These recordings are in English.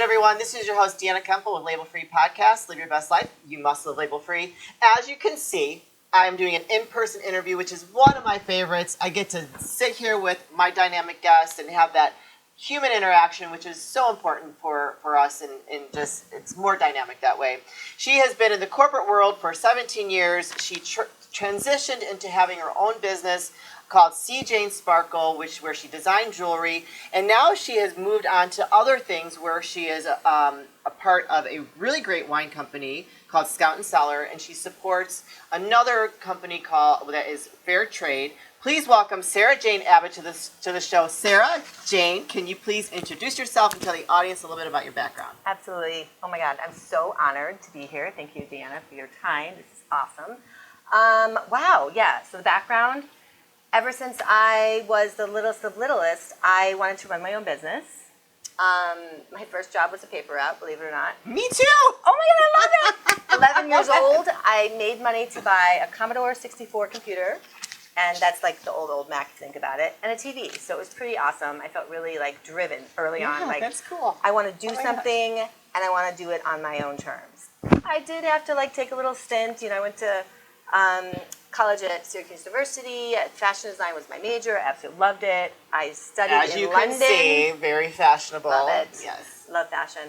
everyone. This is your host, Deanna Kuempel with Label Free Podcast. Live your best life. You must live label free. As you can see, I am doing an in-person interview, which is one of my favorites. I get to sit here with my dynamic guest and have that human interaction, which is so important for us, and just it's more dynamic that way. She has been in the corporate world for 17 years. She transitioned into having her own business called Sara Jane Sparkle, where she designed jewelry, and now she has moved on to other things where she is a part of a really great wine company called Scout and Cellar, and she supports another company that is Fair Trade. Please welcome Sara Jane Abbott to the show. Sara Jane, can you please introduce yourself and tell the audience a little bit about your background? Absolutely. Oh my God, I'm so honored to be here. Thank you, Deanna, for your time. This is awesome. Wow, yeah, so the background, ever since I was the littlest of littlest, I wanted to run my own business. My first job was a paper route, believe it or not. Me too! Oh my God, I love it! 11 years old, I made money to buy a Commodore 64 computer, and that's like the old Mac, if you think about it, and a TV. So it was pretty awesome. I felt really like driven early on. Like, that's cool. I want to do something, and I want to do it on my own terms. I did have to like take a little stint. You know, I went to college at Syracuse University. Fashion design was my major. I absolutely loved it. I studied in London. As you can see, very fashionable. Love it. Yes. Love fashion.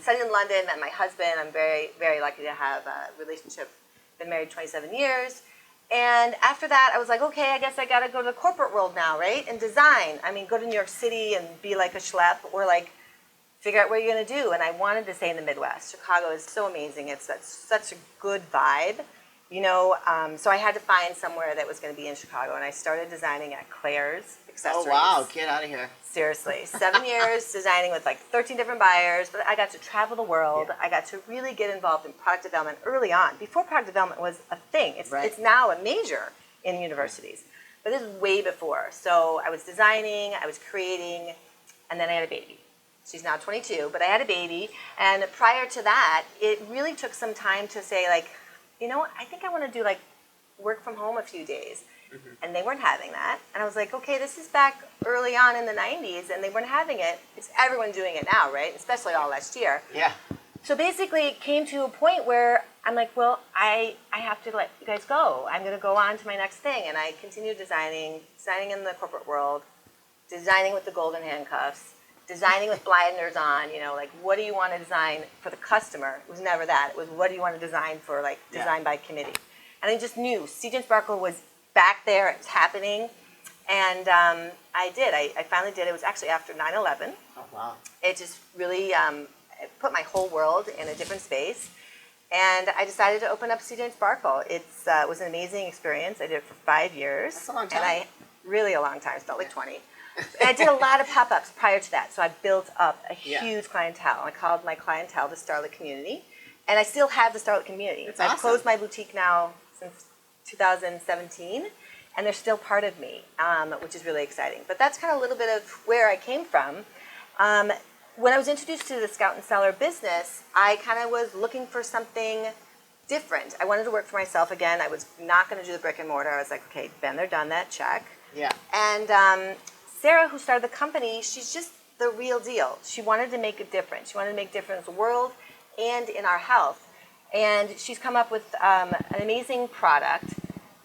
Studied in London, met my husband. I'm very, very lucky to have a relationship. Been married 27 years. And after that, I was like, okay, I guess I got to go to the corporate world now, right? And design. I mean, go to New York City and be like a schlep, or like figure out what you're going to do. And I wanted to stay in the Midwest. Chicago is so amazing. It's such a good vibe, you know. So I had to find somewhere that was going to be in Chicago. And I started designing at Claire's Accessories. Oh, wow. Get out of here. Seriously. 7 years designing with like 13 different buyers. But I got to travel the world. Yeah. I got to really get involved in product development early on, before product development was a thing. It's now a major in universities. But this is way before. So I was designing, I was creating, and then I had a baby. She's now 22, but I had a baby. And prior to that, it really took some time to say, like, you know what, I think I want to do like work from home a few days. Mm-hmm. And they weren't having that. And I was like, okay, this is back early on in the 90s, and they weren't having it. It's everyone doing it now, right? Especially all last year. Yeah. So basically it came to a point where I'm like, well, I have to let you guys go. I'm going to go on to my next thing. And I continued designing in the corporate world, designing with the golden handcuffs, designing with blinders on, you know, like, what do you want to design for the customer? It was never that. It was, what do you want to design for, like, design by committee? And I just knew Sara Jane Sparkle was back there. It was happening. And I did. I finally did. It was actually after 9/11. Oh, wow. It just really it put my whole world in a different space. And I decided to open up Sara Jane Sparkle. It was an amazing experience. I did it for 5 years. That's a long time. And really a long time. It felt like 20. And I did a lot of pop-ups prior to that. So I built up a huge clientele. I called my clientele the Starlet Community. And I still have the Starlet Community. That's I've awesome. closed my boutique now since 2017. And they're still part of me, which is really exciting. But that's kind of a little bit of where I came from. When I was introduced to the Scout and Cellar business, I kind of was looking for something different. I wanted to work for myself again. I was not going to do the brick and mortar. I was like, okay, been there, done that, check. Yeah. And Sara, who started the company, she's just the real deal. She wanted to make a difference. She wanted to make a difference in the world and in our health. And she's come up with an amazing product,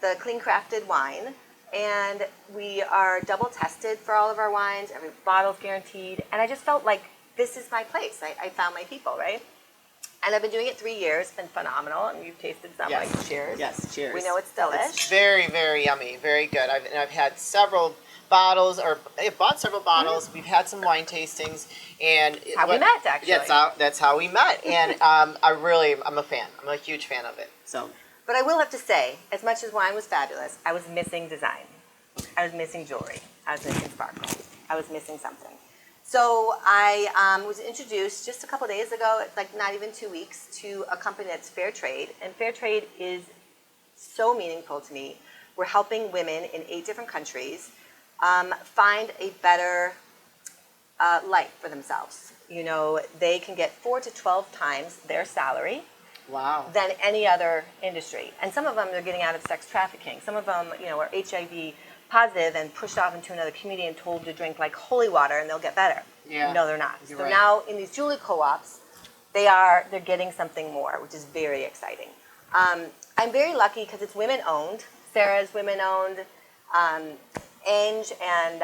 the Clean Crafted wine. And we are double tested for all of our wines. Every bottle's guaranteed. And I just felt like this is my place. I found my people, right? And I've been doing it 3 years. It's been phenomenal. And you've tasted some, Yes. like, cheers. Yes, cheers. We know it's delish. It's very, very yummy. Very good. I've had several bottles, or I've bought several bottles. Mm-hmm. We've had some wine tastings. And how we met, actually. That's how we met. And I'm a fan. I'm a huge fan of it. So. But I will have to say, as much as wine was fabulous, I was missing design. I was missing jewelry. I was missing sparkle. I was missing something. So I was introduced just a couple days ago, like not even 2 weeks, to a company that's Fair Trade. And Fair Trade is so meaningful to me. We're helping women in 8 different countries find a better life for themselves. You know, they can get 4 to 12 times their salary. Wow. Than any other industry. And some of them are getting out of sex trafficking. Some of them, you know, are HIV positive and pushed off into another community and told to drink like holy water and they'll get better. Yeah. No, they're not. You're So right. now in these Julie co-ops, they're getting something more, which is very exciting. I'm very lucky because it's women owned. Sarah's women owned. Ange and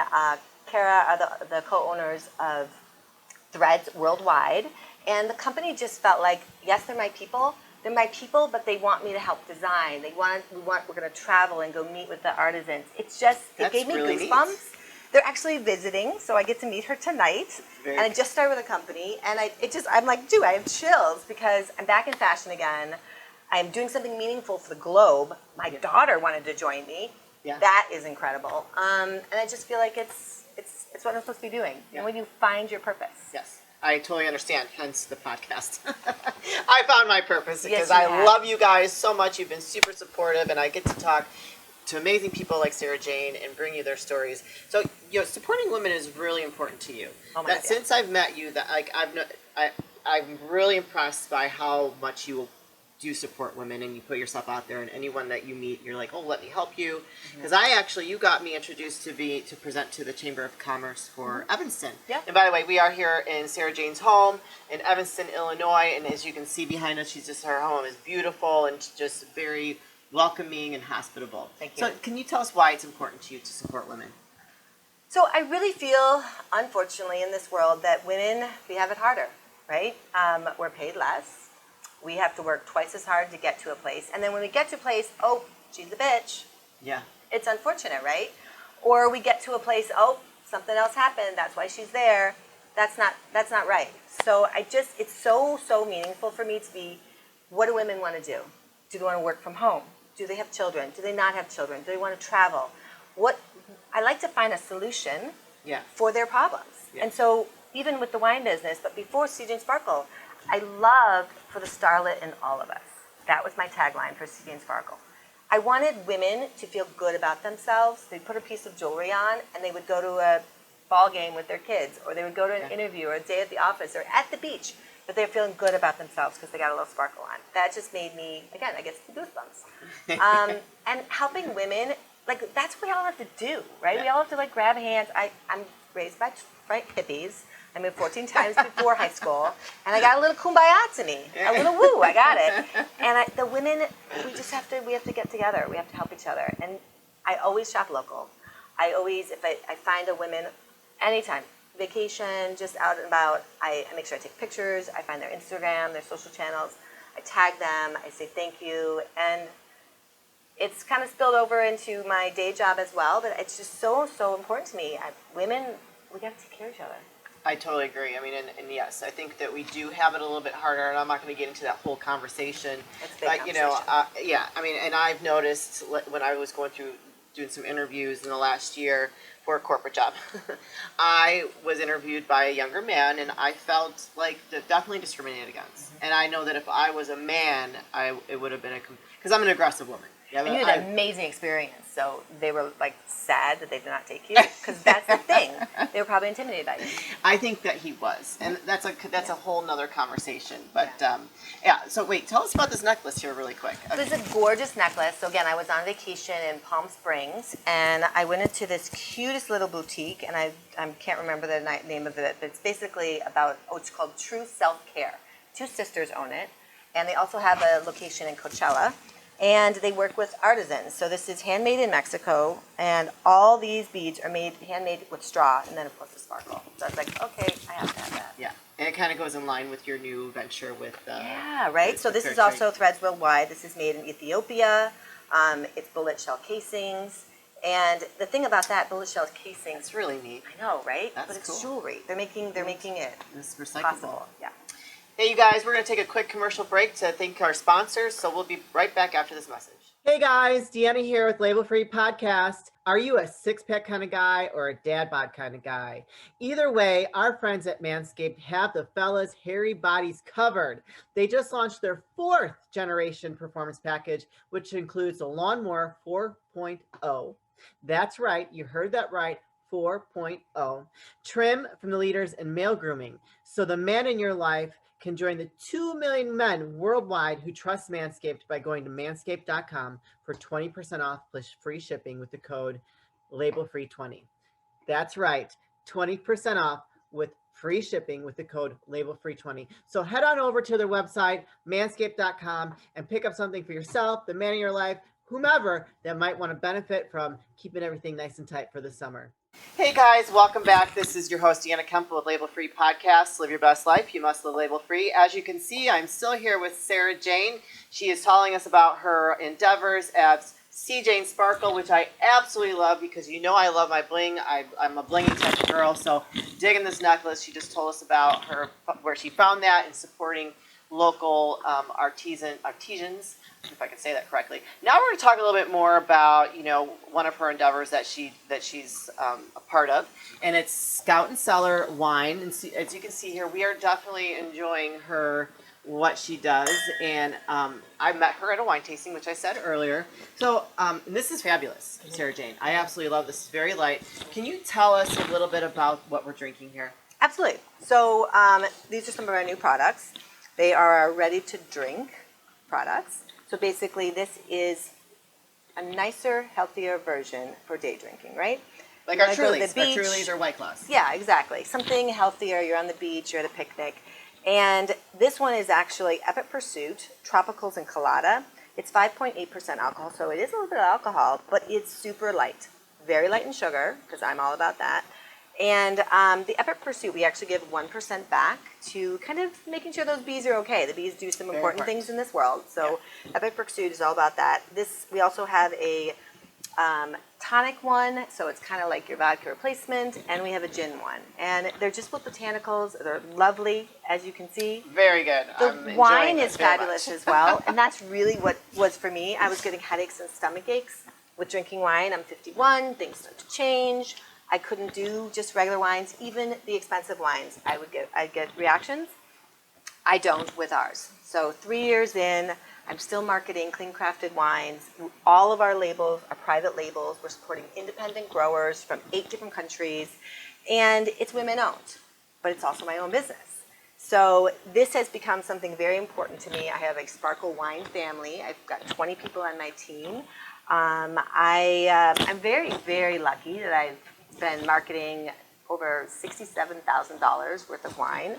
Kara are the co-owners of Threads worldwide, and the company just felt like, yes, they're my people. They're my people, but they want me to help design. We're going to travel and go meet with the artisans. It gave me really goosebumps. neat. They're actually visiting, so I get to meet her tonight. Very and I just started with a company, and I'm like, dude, I have chills because I'm back in fashion again. I'm doing something meaningful for the globe. My daughter wanted to join me. Yeah. That is incredible. And I just feel like it's what I'm supposed to be doing. Yeah. And when you find your purpose. Yes, I totally understand, hence the podcast. I found my purpose because Yes, you I have. love you guys so much. You've been super supportive, and I get to talk to amazing people like Sara Jane and bring you their stories. So, supporting women is really important to you. Oh my that God, yeah. since I've met you, that I'm really impressed by how much you do support women and you put yourself out there, and anyone that you meet, you're like, oh, let me help you. Because you got me introduced to present to the Chamber of Commerce for Evanston. Yeah. And by the way, we are here in Sara Jane's home in Evanston, Illinois, and as you can see behind us, her home is beautiful and just very welcoming and hospitable. Thank you. So can you tell us why it's important to you to support women? So I really feel, unfortunately, in this world that women, we have it harder, right? We're paid less. We have to work twice as hard to get to a place. And then when we get to a place, oh, she's a bitch. Yeah. It's unfortunate, right? Or we get to a place, oh, something else happened. That's why she's there. That's not right. So it's so meaningful for me to be, what do women want to do? Do they want to work from home? Do they have children? Do they not have children? Do they want to travel? I like to find a solution for their problems. Yeah. And so even with the wine business, but before CJ and Sparkle, I loved for the starlet in all of us. That was my tagline for CJ and Sparkle. I wanted women to feel good about themselves. They'd put a piece of jewelry on and they would go to a ball game with their kids, or they would go to an interview or a day at the office or at the beach, but they're feeling good about themselves because they got a little sparkle on. That just made me, again, I get goosebumps. And helping women, like, that's what we all have to do, right? Yeah. We all have to, like, grab hands. I'm raised by hippies. I moved 14 times before high school, and I got a little kumbaya to me, a little woo. I got it. And the women, we have to get together. We have to help each other. And I always shop local. If I find a woman, anytime, vacation, just out and about, I make sure I take pictures. I find their Instagram, their social channels. I tag them. I say thank you, and it's kind of spilled over into my day job as well. But it's just so important to me. Women, we got to take care of each other. I totally agree. I mean, and yes, I think that we do have it a little bit harder, and I'm not going to get into that whole conversation. It's a big but, conversation. yeah, I mean, and I've noticed when I was going through doing some interviews in the last year for a corporate job, I was interviewed by a younger man, and I felt like definitely discriminated against. And I know that if I was a man, it would have been because I'm an aggressive woman. Yeah, And you had an amazing experience, so they were like sad that they did not take you, because that's the thing. They were probably intimidated by you. I think that he was, and that's a whole nother conversation. But yeah. So wait, tell us about this necklace here, really quick. Okay. This is a gorgeous necklace. So again, I was on vacation in Palm Springs, and I went into this cutest little boutique, and I can't remember the name of it, but it's basically about it's called True Self Care. Two sisters own it, and they also have a location in Coachella. And they work with artisans. So this is handmade in Mexico, and all these beads are handmade with straw, and then of course the sparkle. So I was like, okay, I have to have that. Yeah, and it kind of goes in line with your new venture with. Yeah, right. So this is also Threads Worldwide. This is made in Ethiopia. It's bullet shell casings, and the thing about that bullet shell casings, it's really neat. I know, right? That's but it's cool. jewelry. They're making it It's recyclable. possible. Yeah. Hey, you guys, we're going to take a quick commercial break to thank our sponsors, so we'll be right back after this message. Hey guys, Deanna here with Label Free Podcast. Are you a six-pack kind of guy or a dad bod kind of guy? Either way, our friends at Manscaped have the fellas' hairy bodies covered. They just launched their 4th generation performance package, which includes the Lawnmower 4.0. That's right, you heard that right. 4.0. Trim from the leaders in male grooming, so the man in your life can join the 2 million men worldwide who trust Manscaped by going to manscaped.com for 20% off plus free shipping with the code LABELFREE20. That's right, 20% off with free shipping with the code labelfree20. So head on over to their website, manscaped.com, and pick up something for yourself, the man of your life, whomever that might want to benefit from keeping everything nice and tight for the summer. Hey guys, welcome back. This is your host, Deanna Kuempel with Label Free Podcast. Live your best life. You must live label free. As you can see, I'm still here with Sara Jane. She is telling us about her endeavors as C. Jane Sparkle, which I absolutely love because you know I love my bling. I'm a blingy type of girl, so digging this necklace. She just told us about her where she found that and supporting local artisans, if I can say that correctly. Now we're going to talk a little bit more about one of her endeavors that she's a part of, and it's Scout and Cellar wine. And as you can see here, we are definitely enjoying what she does, and I met her at a wine tasting, which I said earlier. So this is fabulous, Sara Jane. I absolutely love this. It's very light. Can you tell us a little bit about what we're drinking here? Absolutely. So these are some of our new products. They are our ready-to-drink products. So basically, this is a nicer, healthier version for day drinking, right? Like our Trulies. Our Trulies or White Claws. Yeah, exactly. Something healthier. You're on the beach, you're at a picnic. And this one is actually Epic Pursuit, Tropicals and Colada. It's 5.8% alcohol, so it is a little bit of alcohol, but it's super light. Very light in sugar, because I'm all about that. And the Epic Pursuit, we actually give 1% back to kind of making sure those bees are okay. The bees do some important things in this world. So Epic Pursuit is all about that. We also have a tonic one, so it's kind of like your vodka replacement, and we have a gin one. And they're just with botanicals. They're lovely, as you can see. Very good. The wine is fabulous as well, and that's really what was for me. I was getting headaches and stomach aches with drinking wine. I'm 51. Things start to change. I couldn't do just regular wines, even the expensive wines. I'd get reactions. I don't with ours. So 3 years in, I'm still marketing clean crafted wines. All of our labels are private labels. We're supporting independent growers from 8 different countries, and it's women owned, but it's also my own business. So this has become something very important to me. I have a Sparkle wine family. I've got 20 people on my team. I'm very, very lucky that I've been marketing over $67,000 worth of wine.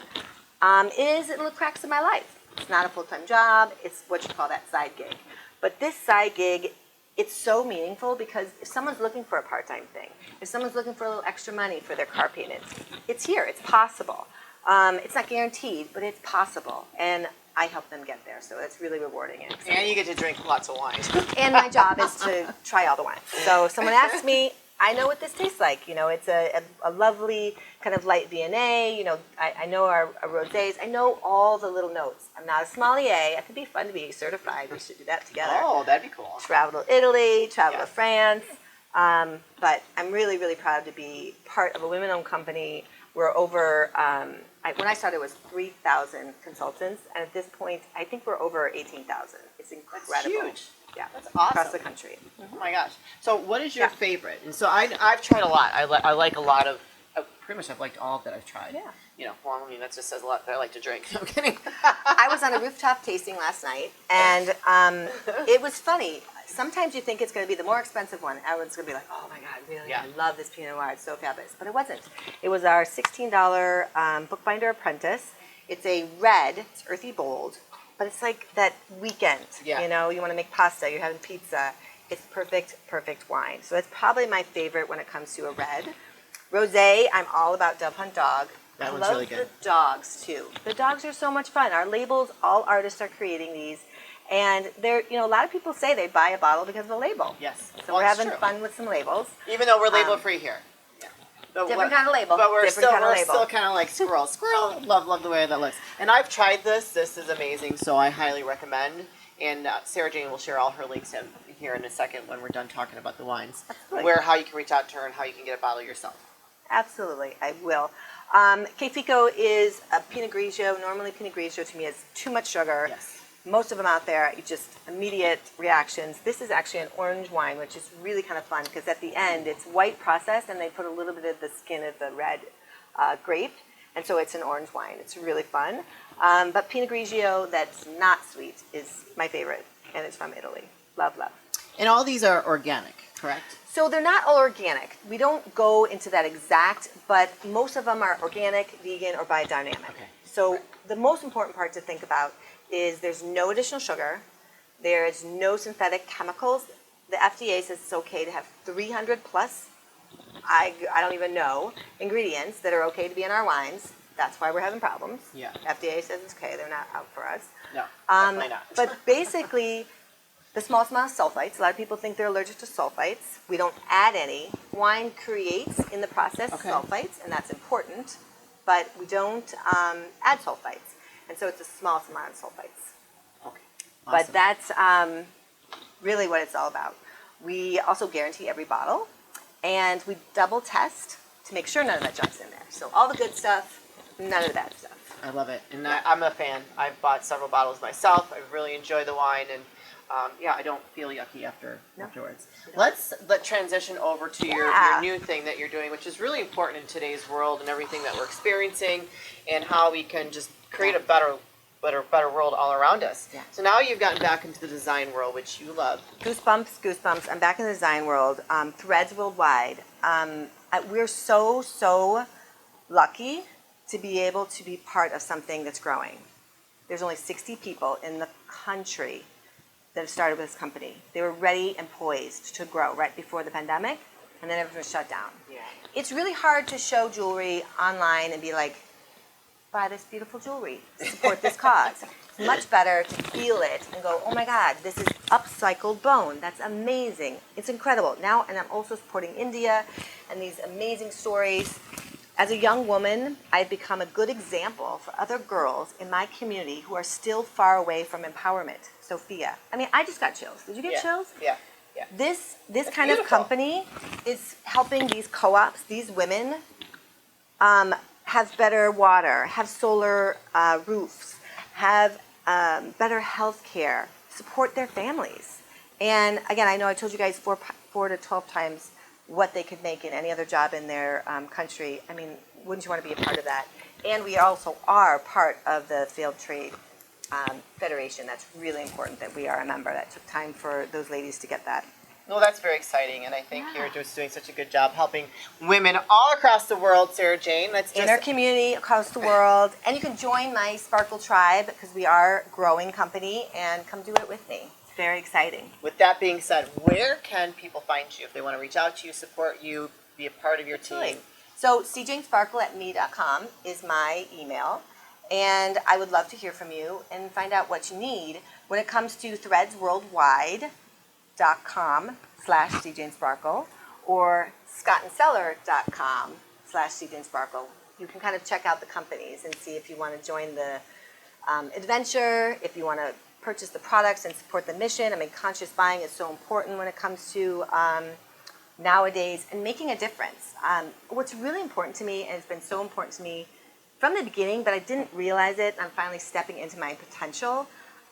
It is a little cracks in my life. It's not a full-time job. It's what you call that side gig. But this side gig, it's so meaningful because if someone's looking for a part-time thing, if someone's looking for a little extra money for their car payment, it's here. It's possible. It's not guaranteed, but it's possible. And I help them get there, so it's really rewarding. And you get to drink lots of wine. And my job is to try all the wines. So if someone asks me, I know what this tastes like. It's a lovely kind of light V&A. I know our rosés. I know all the little notes. I'm not a sommelier. It could be fun to be certified. We should do that together. Oh, that'd be cool. Travel to Italy, travel to France. But I'm really, really proud to be part of a women-owned company. We're over, when I started, it was 3,000 consultants. And at this point, I think we're over 18,000. It's incredible. That's huge. Yeah, that's awesome. Across the country. Oh my gosh! So, what is your favorite? And so, I've tried a lot. I like a lot of. Pretty much, I've liked all that I've tried. Yeah. Well, I mean, that just says a lot that I like to drink. I'm kidding. I was on a rooftop tasting last night, and it was funny. Sometimes you think it's going to be the more expensive one. Everyone's going to be like, "Oh my God, really? Yeah. I love this Pinot Noir. It's so fabulous." But it wasn't. It was our $16 Bookbinder Apprentice. It's a red. It's earthy bold. But it's like that weekend, you want to make pasta, you're having pizza. It's perfect wine. So it's probably my favorite when it comes to a red. Rosé, I'm all about Dove Hunt Dog. That one's really good. I love the dogs, too. The dogs are so much fun. Our labels, all artists are creating these. And they're, a lot of people say they buy a bottle because of the label. Yes. So we're having fun with some labels. Even though we're label free here. Different kind of label. But we're still kind of like squirrel. Love the way that looks. And I've tried this. This is amazing. So I highly recommend. And Sara Jane will share all her links here in a second when we're done talking about the wines. Absolutely. How you can reach out to her and how you can get a bottle yourself. Absolutely, I will. Que Fico is a Pinot Grigio. Normally, Pinot Grigio to me is too much sugar. Yes. Most of them out there, just immediate reactions. This is actually an orange wine, which is really kind of fun because at the end, it's white processed and they put a little bit of the skin of the red grape. And so it's an orange wine. It's really fun. But Pinot Grigio that's not sweet is my favorite, and it's from Italy. Love. And all these are organic. correct? So they're not all organic. We don't go into that exact, but most of them are organic, vegan, or biodynamic. Okay. So the most important part to think about is there's no additional sugar. There's no synthetic chemicals. The FDA says it's okay to have 300 plus, I don't even know, ingredients that are okay to be in our wines. That's why we're having problems. Yeah. FDA says it's okay. They're not out for us. No, definitely not. But basically, the small amount of sulfites. A lot of people think they're allergic to sulfites. We don't add any. Wine creates in the process sulfites, and that's important. But we don't add sulfites, and so it's the smallest amount of sulfites. Okay. Awesome. But that's really what it's all about. We also guarantee every bottle, and we double test to make sure none of that junk's in there. So all the good stuff, none of the bad stuff. I love it, and I'm a fan. I've bought several bottles myself. I really enjoy the wine, and I don't feel yucky afterwards. Let's transition over to your new thing that you're doing, which is really important in today's world and everything that we're experiencing, and how we can just create a better world all around us. Yeah. So now you've gotten back into the design world, which you love. Goosebumps. I'm back in the design world. Threads worldwide. We're so lucky to be able to be part of something that's growing. There's only 60 people in the country that have started with this company. They were ready and poised to grow right before the pandemic, and then everything was shut down. Yeah. It's really hard to show jewelry online and be like, buy this beautiful jewelry, support this cause. It's much better to feel it and go, oh my God, this is upcycled bone. That's amazing. It's incredible. Now, and I'm also supporting India and these amazing stories. As a young woman, I've become a good example for other girls in my community who are still far away from empowerment. Sophia. I mean, I just got chills. Did you get chills? Yeah. This kind beautiful. of company is helping these co-ops, these women, have better water, have solar roofs, have better health care, support their families. And again, I know I told you guys 4 to 12 times what they could make in any other job in their country. I mean, wouldn't you want to be a part of that? And we also are part of the Failed Trade Federation. That's really important that we are a member. That took time for those ladies to get that. Well, that's very exciting, and I think you're just doing such a good job helping women all across the world, Sara Jane. That's just in our community across the world. And you can join my Sparkle Tribe because we are a growing company, and come do it with me. It's very exciting. With that being said, where can people find you if they want to reach out to you, support you, be a part of your team? So cjanesparkle@me.com is my email, and I would love to hear from you and find out what you need when it comes to threadsworldwide.com/cjanesparkle or scottandseller.com/cjanesparkle. You can kind of check out the companies and see if you want to join the adventure, if you want to purchase the products and support the mission. I mean, conscious buying is so important when it comes to nowadays and making a difference. What's really important to me, and it's been so important to me from the beginning, but I didn't realize it, and I'm finally stepping into my potential.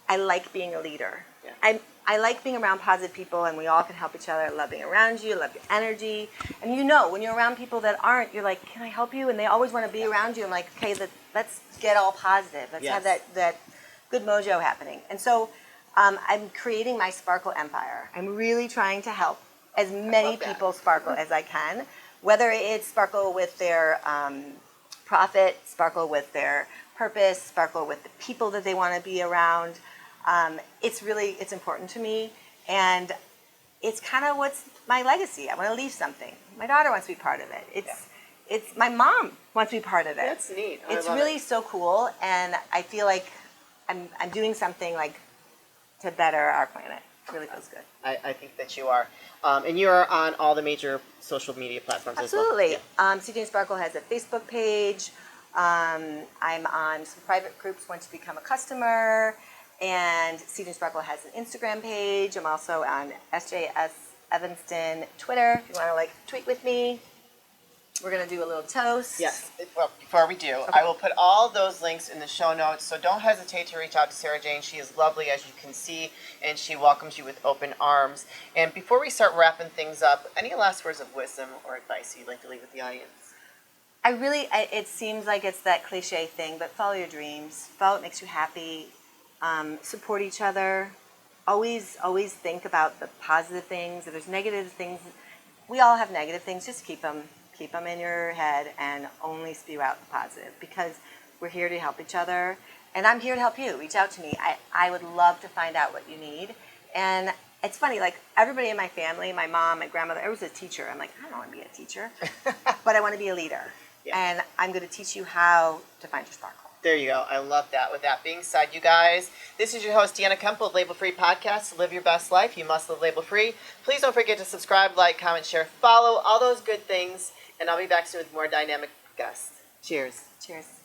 I like being a leader. Yeah. I like being around positive people, and we all can help each other. I love being around you. I love your energy. And when you're around people that aren't, you're like, can I help you? And they always want to be around you. I'm like, okay, let's get all positive. Let's have that good mojo happening. And so I'm creating my Sparkle Empire. I'm really trying to help as many people sparkle as I can, whether it's sparkle with their profit, sparkle with their purpose, sparkle with the people that they want to be around. It's important to me, and it's kind of what's my legacy. I want to leave something. My daughter wants to be part of it. It's my mom wants to be part of it. That's neat. It's really so cool, and I feel like I'm doing something like to better our planet. It really feels good. I think that you are. And you are on all the major social media platforms Absolutely. as well. CJ Sparkle has a Facebook page. I'm on some private groups once you become a customer. And CJ Sparkle has an Instagram page. I'm also on SJS Evanston Twitter. If you want to tweet with me, we're going to do a little toast. Yes. Well, before we do, I will put all those links in the show notes. So don't hesitate to reach out to Sara Jane. She is lovely, as you can see, and she welcomes you with open arms. And before we start wrapping things up, any last words of wisdom or advice you'd like to leave with the audience? It seems like it's that cliche thing, but follow your dreams. Follow what makes you happy. Support each other. always think about the positive things. If there's negative things, we all have negative things. Just keep them in your head and only spew out the positive, because we're here to help each other. And I'm here to help you. Reach out to me. I would love to find out what you need. And it's funny, like everybody in my family, my mom, my grandmother, I was a teacher. I'm like, I don't want to be a teacher, but I want to be a leader. Yeah. And I'm going to teach you how to find your sparkle. There you go. I love that. With that being said, you guys, this is your host, Deanna Kuempel of Label Free Podcast. To live your best life, you must live label free. Please don't forget to subscribe, like, comment, share, follow, all those good things. And I'll be back soon with more dynamic guests. Cheers. Cheers.